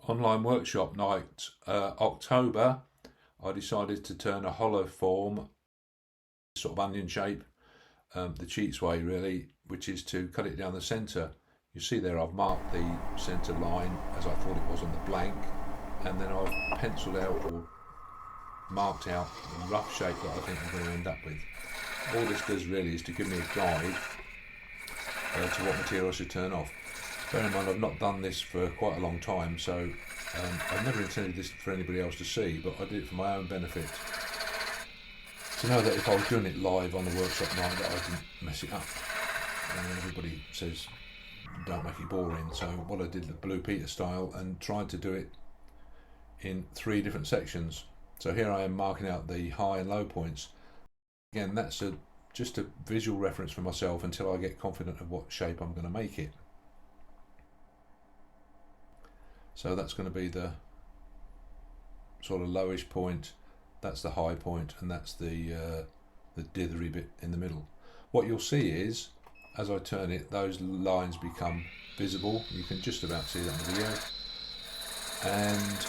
online workshop night, October, I decided to turn a hollow form, sort of onion shape, the cheats way really, which is to cut it down the centre. You see there I've marked the centre line as I thought it was on the blank, and then I've penciled out or marked out the rough shape that I think I'm going to end up with. All this does really is to give me a guide to what materials to turn off. Bear in mind I've not done this for quite a long time, so I've never intended this for anybody else to see, but I did it for my own benefit. To know that if I was doing it live on the workshop night that I didn't mess it up. And everybody says don't make it boring, so what I did the Blue Peter style and tried to do it in 3 different sections. So here I am marking out the high and low points. Again, that's just a visual reference for myself until I get confident of what shape I'm going to make it. So that's going to be the sort of lowish point, that's the high point, and that's the dithery bit in the middle. What you'll see is, as I turn it, those lines become visible. You can just about see that in the video. And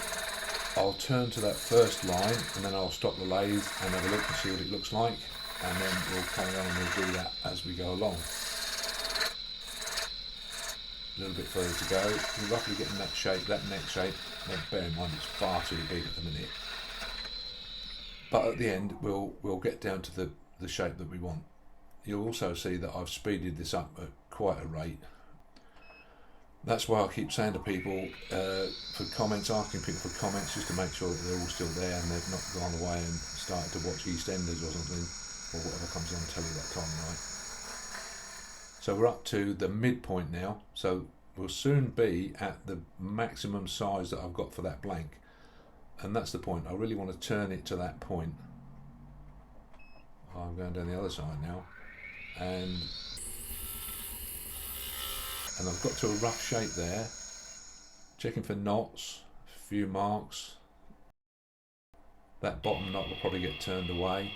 I'll turn to that first line, and then I'll stop the lathe and have a look and see what it looks like, and then we'll carry on and we'll do that as we go along. A little bit further to go. We're roughly getting that shape, that neck shape. Now, bear in mind it's far too big at the minute. But at the end we'll get down to the shape that we want. You'll also see that I've speeded this up at quite a rate. That's why I keep saying to people for comments, asking people for comments, just to make sure that they're all still there and they've not gone away and started to watch EastEnders or something, or whatever comes on telly that time of night. So we're up to the midpoint now, so we'll soon be at the maximum size that I've got for that blank, and that's the point. I really want to turn it to that point. I'm going down the other side now, and I've got to a rough shape there, checking for knots, a few marks. That bottom knot will probably get turned away.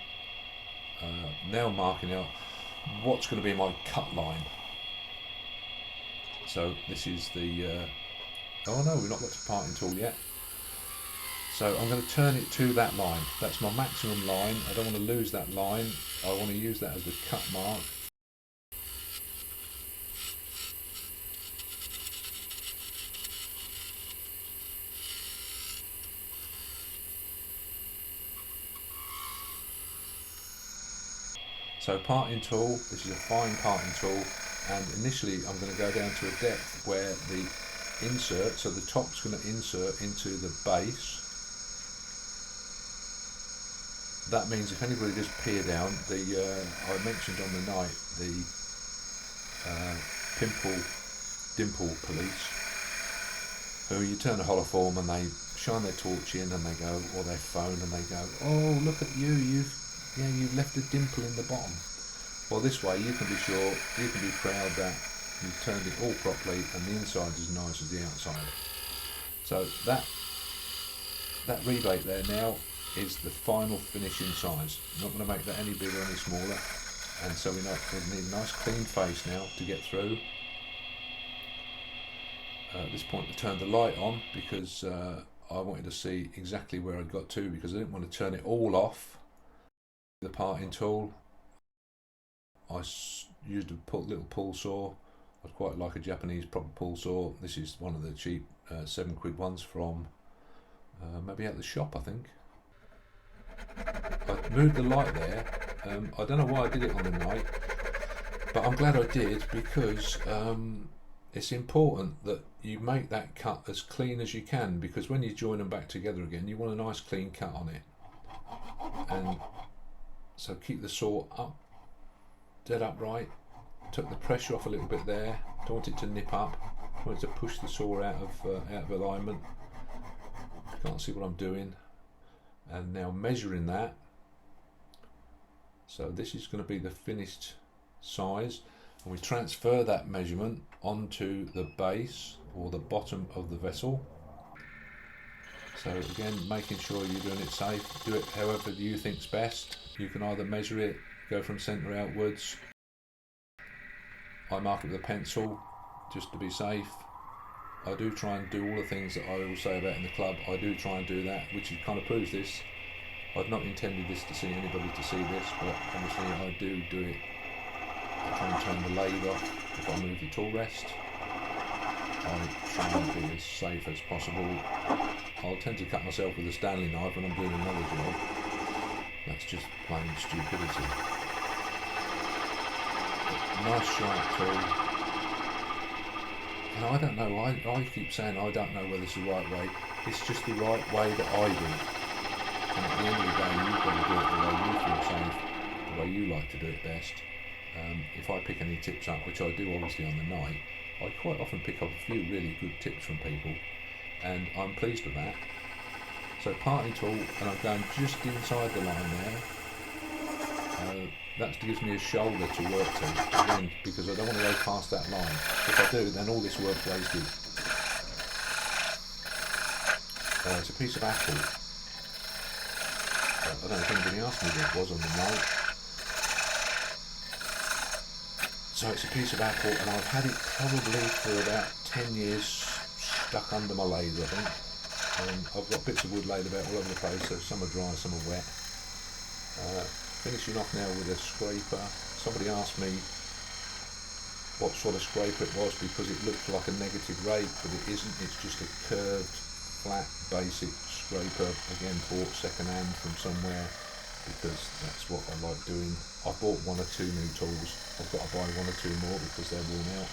Now marking out what's going to be my cut line. So this is the oh no, we've not got to parting tool yet. So I'm going to turn it to that line. That's my maximum line. I don't want to lose that line. I want to use that as the cut mark. So parting tool, this is a fine parting tool, and initially I'm going to go down to a depth where the insert, so the top's going to insert into the base. That means if anybody just peer down, I mentioned on the night the dimple police, who you turn a hollow form and they shine their torch in and they go, or their phone, and they go, oh look at you, you've left a dimple in the bottom. Well, this way you can be sure, you can be proud that you've turned it all properly and the inside is as nice as the outside. So that rebate there now is the final finishing size. I'm not going to make that any bigger or any smaller, and so we need a nice clean face now to get through. At this point I turned the light on because I wanted to see exactly where I'd got to, because I didn't want to turn it all off. The parting tool, I used a little pull saw. I'd quite like a Japanese proper pull saw. This is one of the cheap £7 ones from maybe at the shop, I think. I moved the light there. I don't know why I did it on the night, but I'm glad I did, because it's important that you make that cut as clean as you can, because when you join them back together again you want a nice clean cut on it. And so keep the saw up, dead upright. Took the pressure off a little bit there. Don't want it to nip up. I want it to push the saw out of alignment. Can't see what I'm doing. And now measuring that. So this is going to be the finished size, and we transfer that measurement onto the base or the bottom of the vessel. So again, making sure you're doing it safe. Do it however you think's best. You can either measure it, go from centre outwards. I mark it with a pencil just to be safe. I do try and do all the things that I will say about in the club. I do try and do that, which kind of proves this. I've not intended this to see anybody to see this, but obviously I do it. I try and turn the lathe off if I move the tool rest. I try and be as safe as possible. I'll tend to cut myself with a Stanley knife when I'm doing another job. That's just plain stupidity. But nice sharp tool. And I don't know, I keep saying I don't know whether it's the right way. It's just the right way that I do it. And at the end of the day, you've got to do it the way you feel safe, the way you like to do it best. If I pick any tips up, which I do obviously on the night, I quite often pick up a few really good tips from people, and I'm pleased with that. So parting tool, and I'm going just inside the line there. That gives me a shoulder to work to, again, because I don't want to go past that line. If I do, then all this work's wasted. It's a piece of apple. I don't know if anybody asked me what it was on the night. So it's a piece of apple, and I've had it probably for about 10 years stuck under my lathe, I think. I've got bits of wood laid about all over the place, so some are dry, some are wet. Finishing off now with a scraper. Somebody asked me what sort of scraper it was because it looked like a negative rate, but it isn't. It's just a curved, flat, basic scraper. Again, bought second hand from somewhere because that's what I like doing. I bought one or two new tools. I've got to buy one or two more because they're worn out.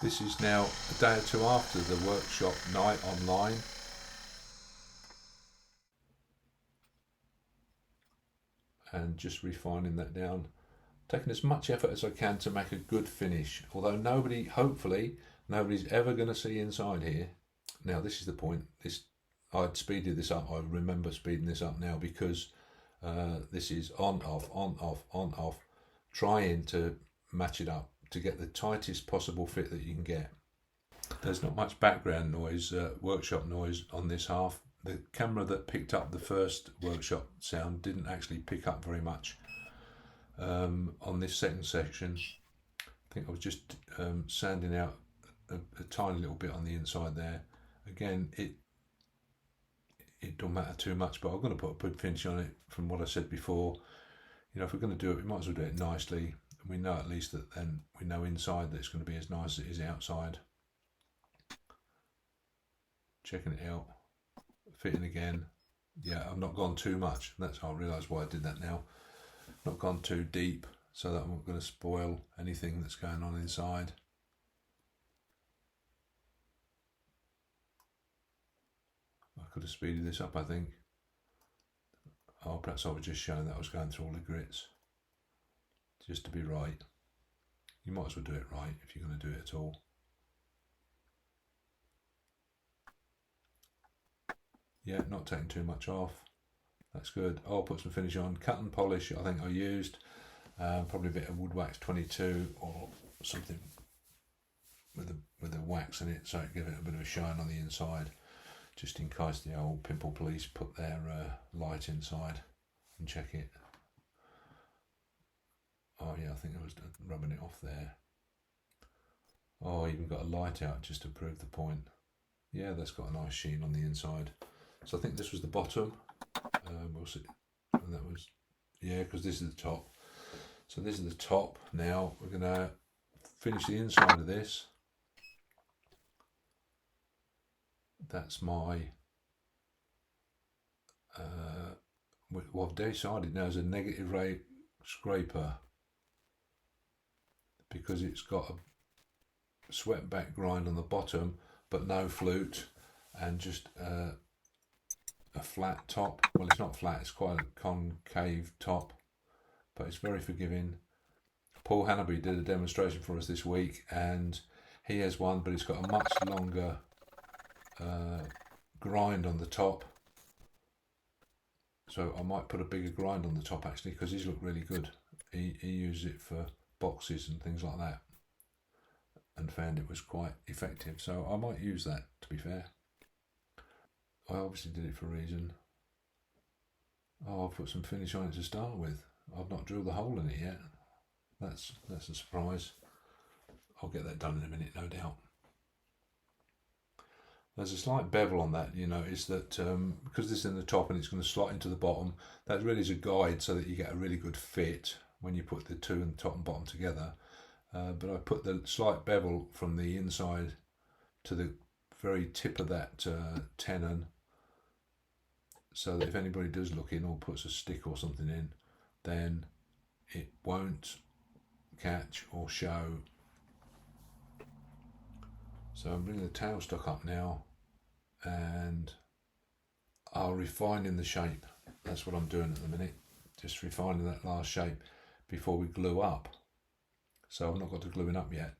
This is now a day or two after the workshop night online. And just refining that down, taking as much effort as I can to make a good finish, although hopefully nobody's ever going to see inside here. Now this is the point, I'd speeded this up, I remember speeding this up now because this is on, off, trying to match it up to get the tightest possible fit that you can get. There's not much background noise, workshop noise on this half. The camera that picked up the first workshop sound didn't actually pick up very much on this second section. I think I was just sanding out a tiny little bit on the inside there. Again, it don't matter too much, but I'm going to put a good finish on it from what I said before. You know, if we're going to do it, we might as well do it nicely. We know at least that then we know inside that it's going to be as nice as it is outside. Checking it out. Fitting again. Yeah, I've not gone too much. That's how I realise why I did that now. Not gone too deep so that I'm not going to spoil anything that's going on inside. I could have speeded this up, I think. Oh, perhaps I was just showing that I was going through all the grits. Just to be right. You might as well do it right if you're going to do it at all. Yeah, not taking too much off. That's good. I'll put some finish on. Cut and polish, I think I used. Probably a bit of wood wax 22 or something with a wax in it, so it give it a bit of a shine on the inside, just in case the old pimple police put their light inside and check it. Oh yeah, I think I was rubbing it off there. Oh, I even got a light out just to prove the point. Yeah, that's got a nice sheen on the inside. So I think this was the bottom. We'll see. And that was, yeah, because this is the top. So this is the top. Now we're going to finish the inside of this. That's my, what I've decided now is a negative rate scraper because it's got a swept back grind on the bottom but no flute and just a flat top. Well, it's not flat, it's quite a concave top, but it's very forgiving. Paul Hannaby did a demonstration for us this week and he has one, but it's got a much longer grind on the top. So I might put a bigger grind on the top actually because these look really good. He used it for boxes and things like that and found it was quite effective. So I might use that, to be fair. I obviously did it for a reason. Oh, I'll put some finish on it to start with. I've not drilled the hole in it yet. That's a surprise. I'll get that done in a minute, no doubt. There's a slight bevel on that. You notice that because this is in the top and it's going to slot into the bottom, that really is a guide so that you get a really good fit when you put the two and top and bottom together. But I put the slight bevel from the inside to the very tip of that tenon, so that if anybody does look in or puts a stick or something in, then it won't catch or show. So I'm bringing the tailstock up now, and I'll refine in the shape. That's what I'm doing at the minute, just refining that last shape before we glue up. So I've not got to gluing up yet.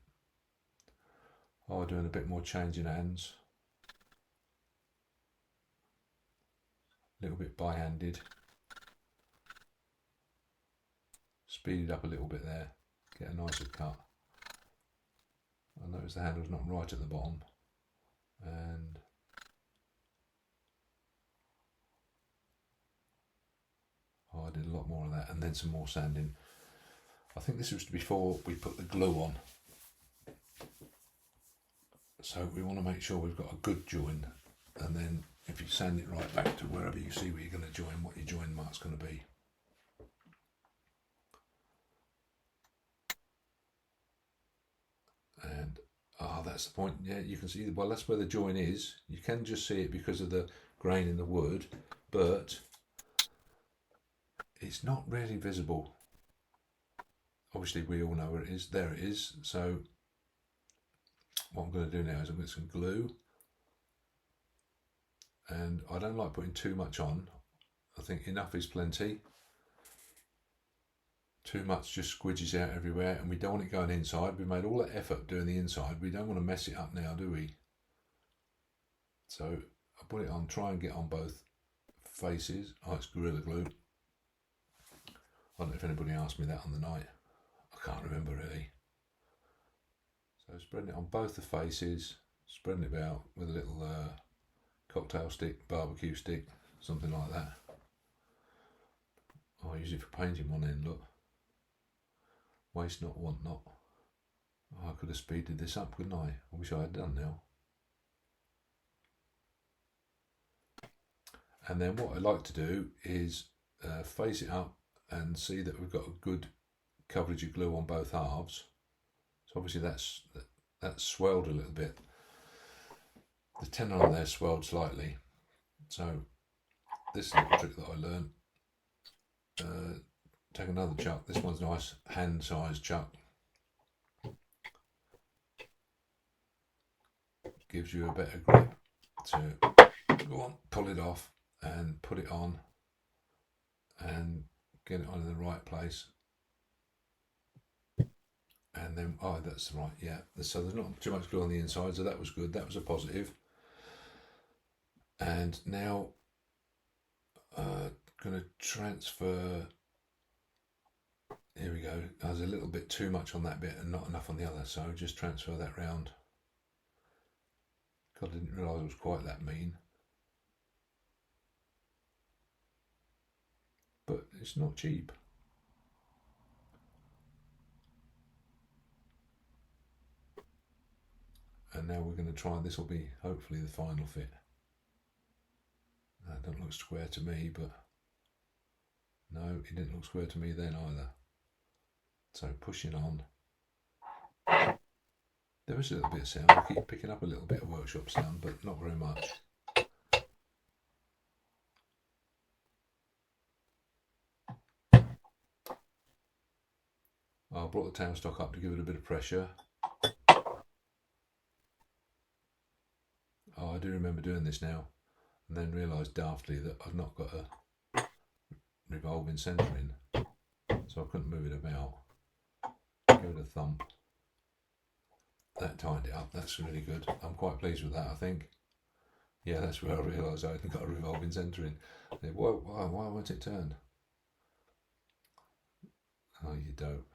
I'm doing a bit more changing hands, a little bit by-handed, speed it up a little bit there, get a nicer cut. I notice the handle's not right at the bottom, and I did a lot more of that, and then some more sanding. I think this was before we put the glue on, so we want to make sure we've got a good join, and then if you sand it right back to wherever you see where you're going to join, what your join mark's going to be. And that's the point. Yeah, you can see, well, that's where the join is. You can just see it because of the grain in the wood, but it's not really visible. Obviously we all know where it is. There it is. So what I'm going to do now is I'm going to get some glue, and I don't like putting too much on. I think enough is plenty. Too much just squidges out everywhere, and we don't want it going inside. We made all that effort doing the inside. We don't want to mess it up now, do we? So I put it on, try and get on both faces. Oh, it's Gorilla Glue. I don't know if anybody asked me that on the night. I can't remember really. So spreading it on both the faces, spreading it out with a little cocktail stick, barbecue stick, something like that. I use it for painting one end, look. Waste not, want not. Oh, I could have speeded this up, couldn't I? I wish I had done now. And then what I like to do is face it up and see that we've got a good coverage of glue on both halves. So obviously that's swelled a little bit. The tenon on there swelled slightly. So this is a little trick that I learned. Take another chuck. This one's nice, hand-sized chuck. Gives you a better grip to go on, pull it off and put it on and get it on in the right place. And then, oh, that's right, yeah. So there's not too much glue on the inside, so that was good. That was a positive. And now, going to transfer. Here we go. There's a little bit too much on that bit and not enough on the other, so just transfer that round. God, I didn't realise it was quite that mean. But it's not cheap. And now we're going to try, this will be hopefully the final fit. That don't look square to me, but no, it didn't look square to me then either. So pushing on. There is a little bit of sound. I keep picking up a little bit of workshop sound, but not very much. I brought the tailstock up to give it a bit of pressure. Oh, I do remember doing this now, and then realised daftly that I've not got a revolving centre in, so I couldn't move it about. Give it a thump. That tightened it up. That's really good. I'm quite pleased with that, I think. Yeah, that's where I realised I hadn't got a revolving centre in. Why won't it turn? Oh, you dope.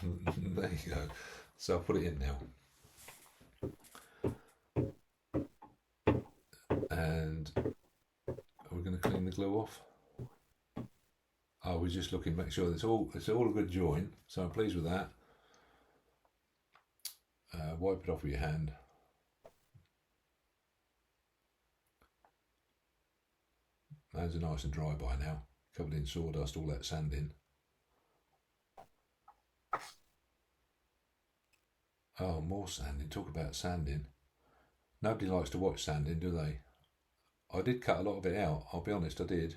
There you go. So I'll put it in now. And we're going to clean the glue off. I was just looking, make sure it's all a good join. So I'm pleased with that. Wipe it off with your hand. Hands are nice and dry by now, covered in sawdust, all that sanding. Oh, more sanding. Talk about sanding. Nobody likes to watch sanding, do they? I did cut a lot of it out, I'll be honest, I did.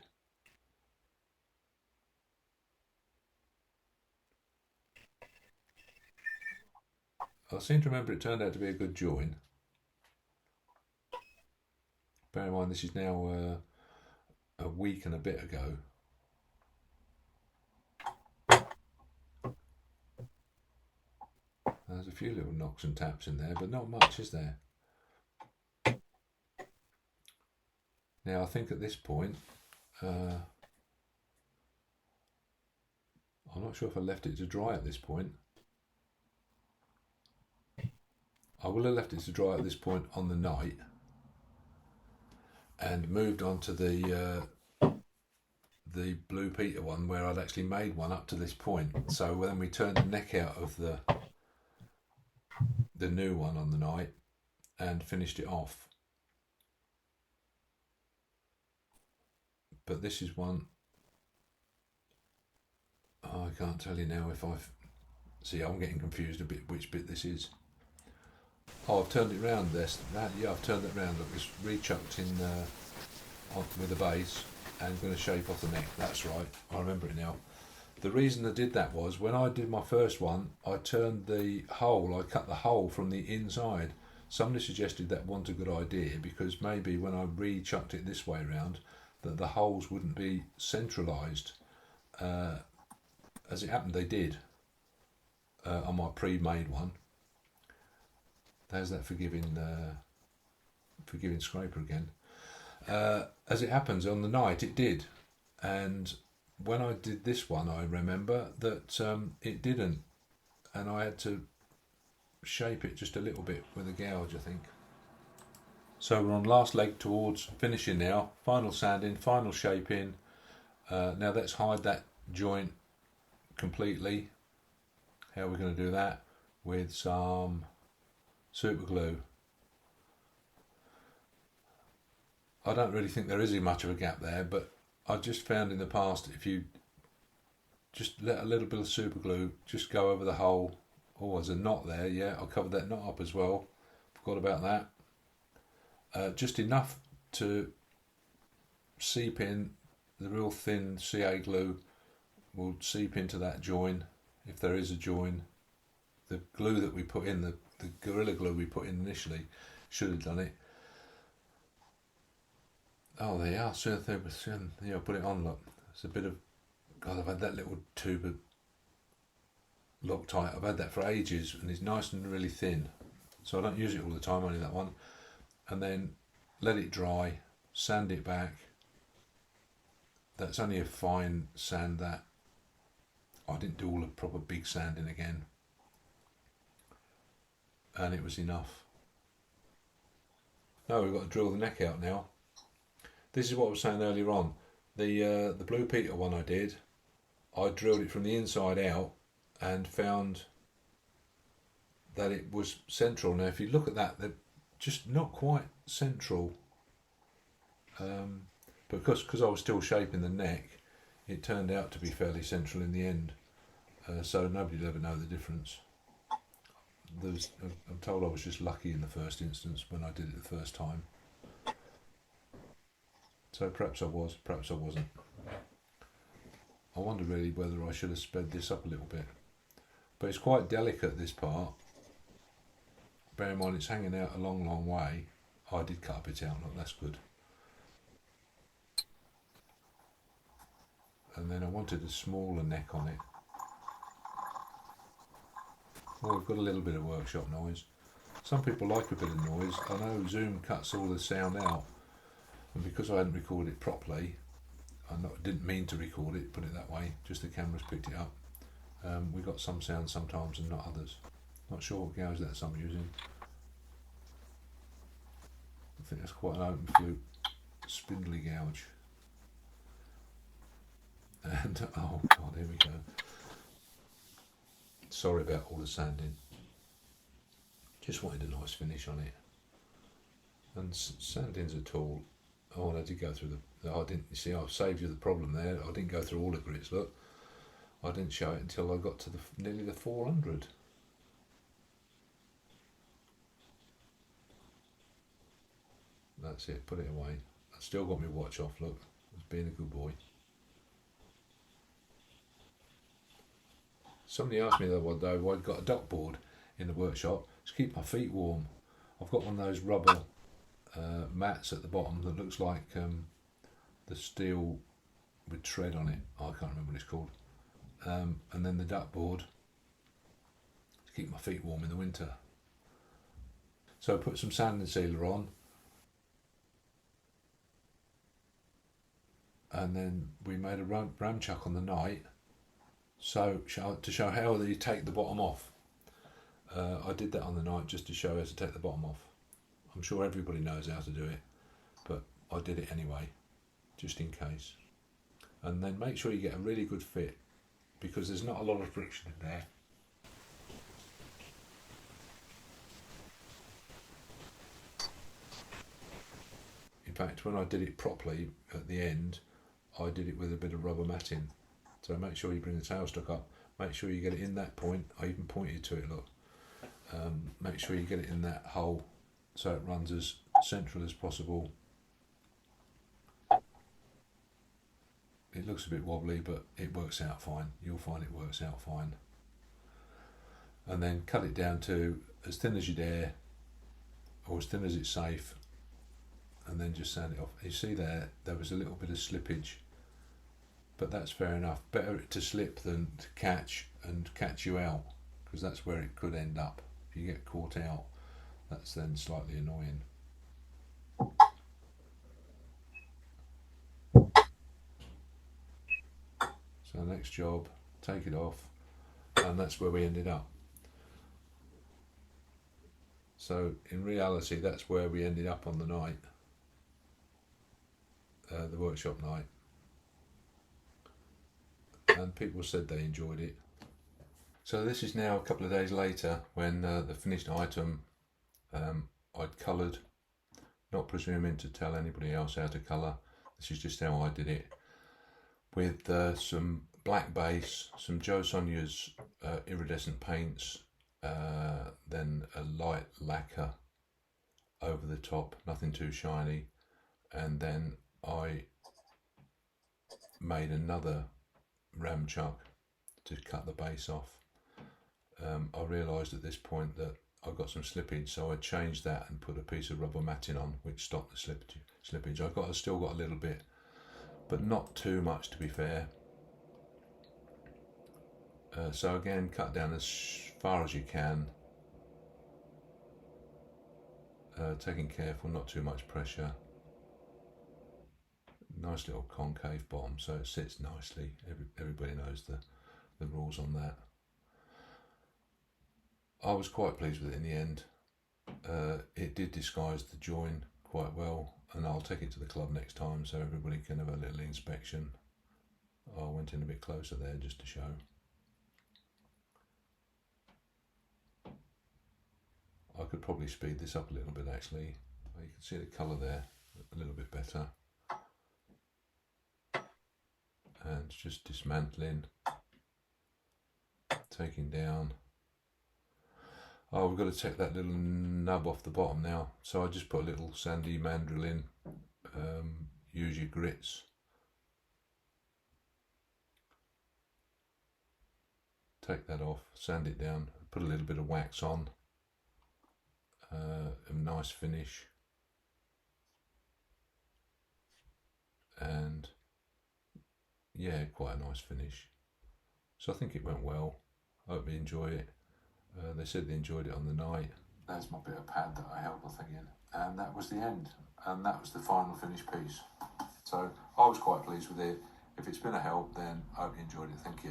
I seem to remember it turned out to be a good join. Bear in mind this is now a week and a bit ago. There's a few little knocks and taps in there, but not much, is there? Now I think at this point, I'm not sure if I left it to dry at this point. I will have left it to dry at this point on the night and moved on to the Blue Peter one where I'd actually made one up to this point. So when we turned the neck out of the new one on the night and finished it off. But this is one, I can't tell you now if I've, see I'm getting confused a bit which bit this is. Oh, I've turned it round this, yeah I've turned it round, look it's re-chucked in with the base and going to shape off the neck, that's right, I remember it now. The reason I did that was when I did my first one, I turned the hole, I cut the hole from the inside. Somebody suggested that wasn't a good idea because maybe when I re-chucked it this way around, that the holes wouldn't be centralised. As it happened, they did on my pre-made one. There's that forgiving scraper again. As it happens, on the night it did, and when I did this one I remember that it didn't, and I had to shape it just a little bit with a gouge I think. So we're on last leg towards finishing now, final sanding, final shaping. Now let's hide that joint completely. How are we going to do that? With some super glue. I don't really think there is much of a gap there, but I just found in the past if you just let a little bit of super glue just go over the hole. Oh, there's a knot there, yeah, I'll cover that knot up as well. Forgot about that. Just enough to seep in, the real thin CA glue will seep into that join, if there is a join. The glue that we put in, the Gorilla Glue we put in initially, should have done it. Oh, they are. Soon, yeah, put it on. Look, it's a bit of. God, I've had that little tube Loctite. I've had that for ages, and it's nice and really thin. So I don't use it all the time. Only that one, and then let it dry, sand it back. That's only a fine sand. That I didn't do all the proper big sanding again, and it was enough. Now we've got to drill the neck out now. This is what I was saying earlier on. The Blue Peter one I did, I drilled it from the inside out and found that it was central. Now if you look at that, they're just not quite central. But because I was still shaping the neck, it turned out to be fairly central in the end. So nobody will ever know the difference. I'm told I was just lucky in the first instance when I did it the first time. So perhaps I was, perhaps I wasn't. I wonder really whether I should have sped this up a little bit. But it's quite delicate, this part. Bear in mind it's hanging out a long, long way. Oh, I did cut a bit out, look, that's good. And then I wanted a smaller neck on it. Well, we've got a little bit of workshop noise. Some people like a bit of noise. I know Zoom cuts all the sound out. And because I hadn't recorded it properly, I didn't mean to record it, put it that way, just the camera's picked it up. We got some sounds sometimes and not others. Not sure what gouge that's I'm using. I think that's quite an open flute, spindly gouge. And, oh God, here we go. Sorry about all the sanding. Just wanted a nice finish on it. And sanding's a tool. Oh, I did go through I didn't, you see, I've saved you the problem there. I didn't go through all the grits, look. I didn't show it until I got to nearly the 400. That's it, put it away. I still got my watch off, look. I was being a good boy. Somebody asked me the other day why I'd got a duck board in the workshop to keep my feet warm. I've got one of those rubber mats at the bottom that looks like the steel with tread on it. I can't remember what it's called. And then the duck board to keep my feet warm in the winter. So I put some sanding sealer on, and then we made a ram chuck on the night. So to show how you take the bottom off. I did that on the night just to show how to take the bottom off. I'm sure everybody knows how to do it, but I did it anyway, just in case. And then make sure you get a really good fit, because there's not a lot of friction in there. In fact, when I did it properly at the end, I did it with a bit of rubber matting. So make sure you bring the tailstock up, make sure you get it in that point. I even pointed to it, look. Make sure you get it in that hole so it runs as central as possible. It looks a bit wobbly, but it works out fine. You'll find it works out fine. And then cut it down to as thin as you dare, or as thin as it's safe, and then just sand it off. You see there was a little bit of slippage, but that's fair enough. Better it to slip than to catch you out, because that's where it could end up. If you get caught out, that's then slightly annoying. So next job, take it off, and that's where we ended up. So in reality, that's where we ended up on the night, the workshop night. And people said they enjoyed it. So this is now a couple of days later, when the finished item I'd coloured, not presuming to tell anybody else how to colour. This is just how I did it, with some black base, some Joe Sonia's iridescent paints, then a light lacquer over the top, nothing too shiny, and then I made another ram chuck to cut the base off. I realised at this point that I got some slippage, so I changed that and put a piece of rubber matting on, which stopped the slippage. I still got a little bit, but not too much, to be fair. So again, cut down as far as you can, taking careful, not too much pressure. Nice little concave bottom, so it sits nicely. Everybody knows the rules on that. I was quite pleased with it in the end. It did disguise the join quite well, and I'll take it to the club next time so everybody can have a little inspection. I went in a bit closer there just to show. I could probably speed this up a little bit actually. You can see the colour there a little bit better. And just dismantling, taking down. Oh, we've got to take that little nub off the bottom now. So I just put a little sandy mandrel in. Use your grits. Take that off, sand it down, put a little bit of wax on. A nice finish. And yeah, quite a nice finish. So I think it went well. I hope you enjoy it. They said they enjoyed it on the night. There's my bit of pad that I held the thing in. And that was the end. And that was the final finished piece. So I was quite pleased with it. If it's been a help, then I hope you enjoyed it. Thank you.